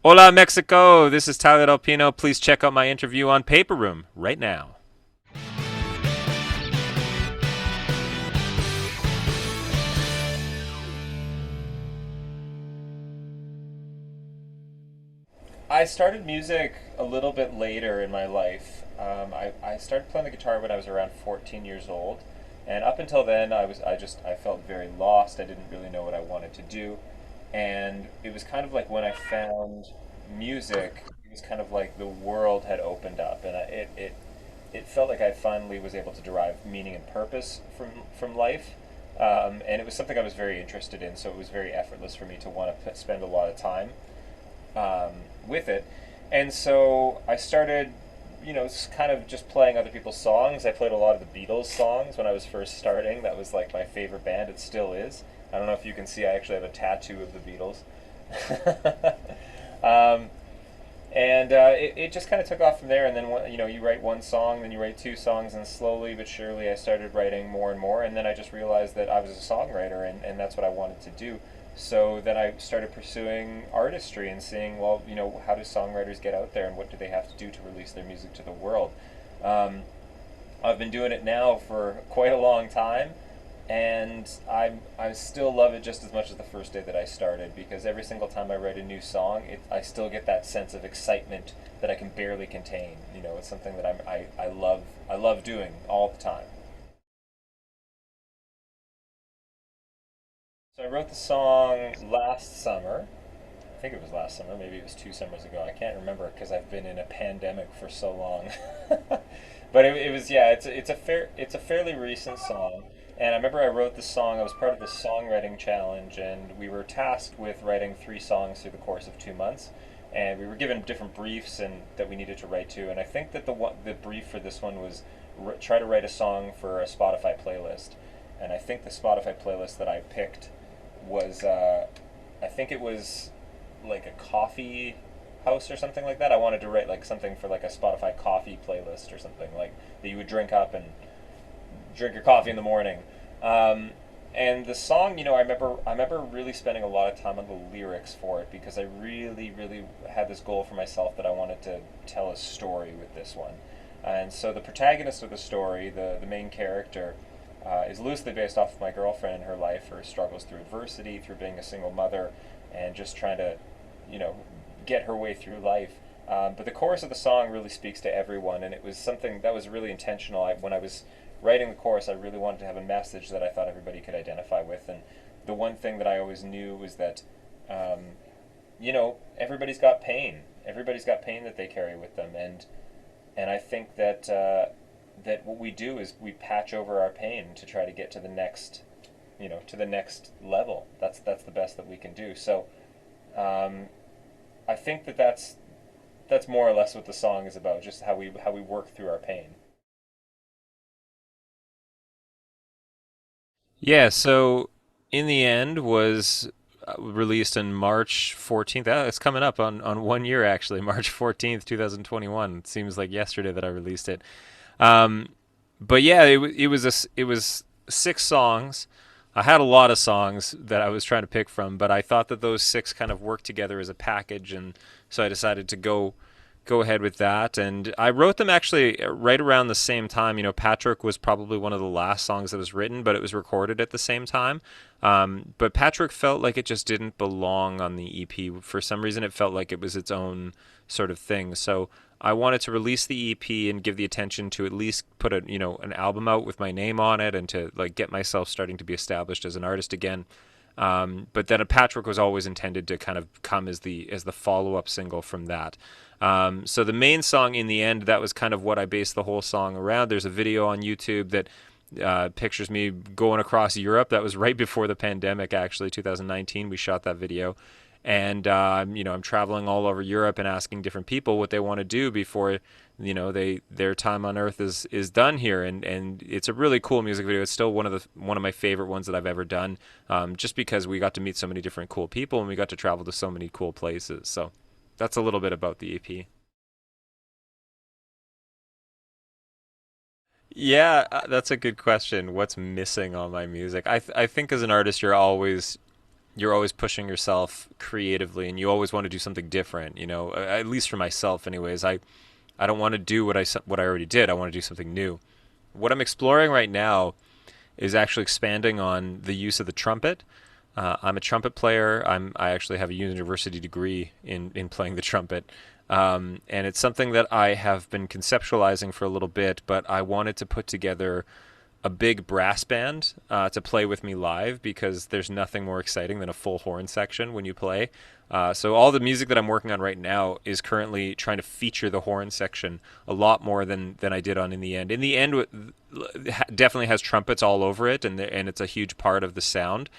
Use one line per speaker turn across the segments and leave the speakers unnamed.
Hola, Mexico! This is Tyler Pino. Please check out my interview on Paper Room right now. I started music a little bit later in my life. I started playing the guitar when I was around 14 years old, and up until then, I felt very lost. I didn't really know what I wanted to do, and it was kind of like when I found music, it was kind of like the world had opened up, and it felt like I finally was able to derive meaning and purpose from life. And it was something I was very interested in, so it was very effortless for me to want to spend a lot of time um, with it. And so I started, kind of just playing other people's songs. I played a lot of the Beatles songs when I was first starting. That was like my favorite band. It still is. I don't know if you can see, I actually have a tattoo of the Beatles. um, and it just kind of took off from there. And then, you write one song, then you write two songs, and slowly but surely I started writing more and more. And then I just realized that I was a songwriter, and that's what I wanted to do. So then I started pursuing artistry and seeing, well, how do songwriters get out there and what do they have to do to release their music to the world? Um, I've been doing it now for quite a long time, and I still love it just as much as the first day that I started, because every single time I write a new song, I still get that sense of excitement that I can barely contain. It's something that I love doing all the time. So I wrote the song last summer. I think it was last summer. Maybe it was 2 summers ago. I can't remember because I've been in a pandemic for so long. But it was, yeah. It's a fairly recent song. And I remember I wrote the song. I was part of the songwriting challenge, and we were tasked with writing 3 songs through the course of 2 months. And we were given different briefs and that we needed to write to. And I think that the brief for this one was try to write a song for a Spotify playlist. And I think the Spotify playlist that I picked was I think it was like a coffee house or something like that. I wanted to write like something for like a Spotify coffee playlist or something like that you would drink up and drink your coffee in the morning. Um, and the song, I remember really spending a lot of time on the lyrics for it because I really, really had this goal for myself that I wanted to tell a story with this one. And so the protagonist of the story, the main character, is loosely based off of my girlfriend and her life, her struggles through adversity, through being a single mother, and just trying to, you know, get her way through life. But the chorus of the song really speaks to everyone, and it was something that was really intentional. When I was writing the chorus, I really wanted to have a message that I thought everybody could identify with. And the one thing that I always knew was that, everybody's got pain. Everybody's got pain that they carry with them, and I think that that what we do is we patch over our pain to try to get to the next, to the next level. That's the best that we can do. So um, I think that that's more or less what the song is about, just how we work through our pain. Yeah, so in the end was released on March 14th. It's coming up on 1 year actually, March 14th, 2021. It seems like yesterday that I released it. Um, but yeah, it was 6 songs. I had a lot of songs that I was trying to pick from, but I thought that those 6 kind of worked together as a package, and so I decided to go ahead with that. And I wrote them actually right around the same time. Patrick was probably one of the last songs that was written, but it was recorded at the same time. But Patrick felt like it just didn't belong on the EP. For some reason, it felt like it was its own sort of thing. So I wanted to release the EP and give the attention to at least put an album out with my name on it, and to like get myself starting to be established as an artist again. But then a Patrick was always intended to kind of come as the follow up single from that. So the main song in the end, that was kind of what I based the whole song around. There's a video on YouTube that pictures me going across Europe. That was right before the pandemic, actually, 2019. We shot that video, and I'm traveling all over Europe and asking different people what they want to do before their time on Earth is done here. And it's a really cool music video. It's still one of my favorite ones that I've ever done, just because we got to meet so many different cool people and we got to travel to so many cool places. So that's a little bit about the EP. Yeah, that's a good question. What's missing on my music? I think as an artist, you're always you're always pushing yourself creatively, and you always want to do something different. You know, at least for myself, anyways. I don't want to do what I already did. I want to do something new. What I'm exploring right now is actually expanding on the use of the trumpet. I'm a trumpet player. I actually have a university degree in playing the trumpet. And it's something that I have been conceptualizing for a little bit, but I wanted to put together a big brass band to play with me live, because there's nothing more exciting than a full horn section when you play. So all the music that I'm working on right now is currently trying to feature the horn section a lot more than I did on In the End. In the End definitely has trumpets all over it, and it's a huge part of the sound.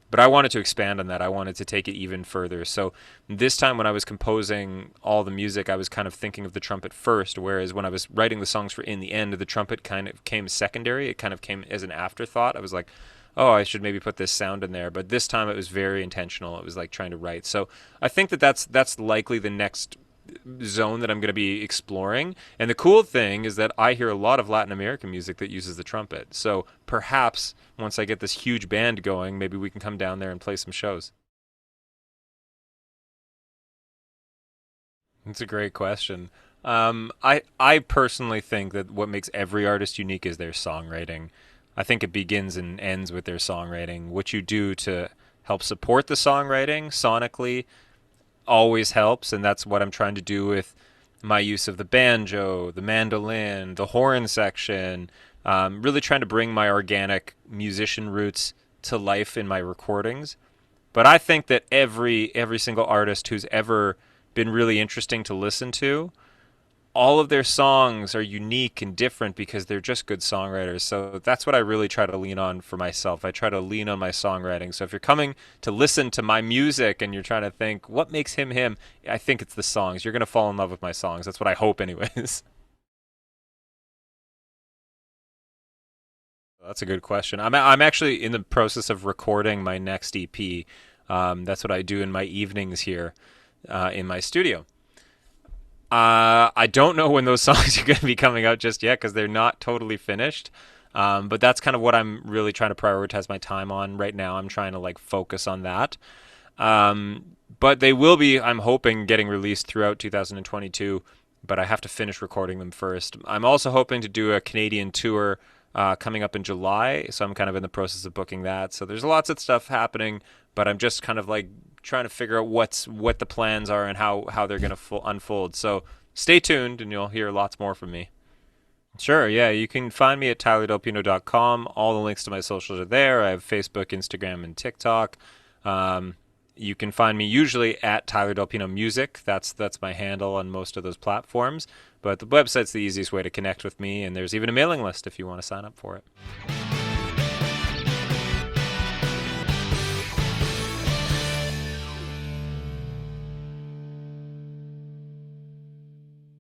But I wanted to expand on that. I wanted to take it even further. So this time when I was composing all the music, I was kind of thinking of the trumpet first, whereas when I was writing the songs for In the End, the trumpet kind of came secondary. It kind of came as an afterthought. I was like, oh, I should maybe put this sound in there. But this time it was very intentional. It was like trying to write. So I think that's likely the next zone that I'm going to be exploring. And the cool thing is that I hear a lot of Latin American music that uses the trumpet. So perhaps once I get this huge band going, maybe we can come down there and play some shows. That's a great question. I personally think that what makes every artist unique is their songwriting. I think it begins and ends with their songwriting. What you do to help support the songwriting sonically always helps, and that's what I'm trying to do with my use of the banjo, the mandolin, the horn section. Really trying to bring my organic musician roots to life in my recordings. But I think that every single artist who's ever been really interesting to listen to, all of their songs are unique and different because they're just good songwriters. So that's what I really try to lean on for myself. I try to lean on my songwriting. So if you're coming to listen to my music and you're trying to think, what makes him him? I think it's the songs. You're going to fall in love with my songs. That's what I hope anyways. That's a good question. I'm actually in the process of recording my next EP. That's what I do in my evenings here in my studio. I don't know when those songs are going to be coming out just yet because they're not totally finished. But that's kind of what I'm really trying to prioritize my time on right now. I'm trying to like focus on that. But they will be, I'm hoping, getting released throughout 2022. But I have to finish recording them first. I'm also hoping to do a Canadian tour coming up in July. So I'm kind of in the process of booking that. So there's lots of stuff happening, but I'm just kind of like trying to figure out what the plans are and how they're going to unfold. So stay tuned and you'll hear lots more from me. Sure, yeah. You can find me at tylerdelpino.com. All the links to my socials are there. I have Facebook, Instagram, and TikTok. You can find me usually at Tyler Del Pino Music. That's my handle on most of those platforms. But the website's the easiest way to connect with me, and there's even a mailing list if you want to sign up for it.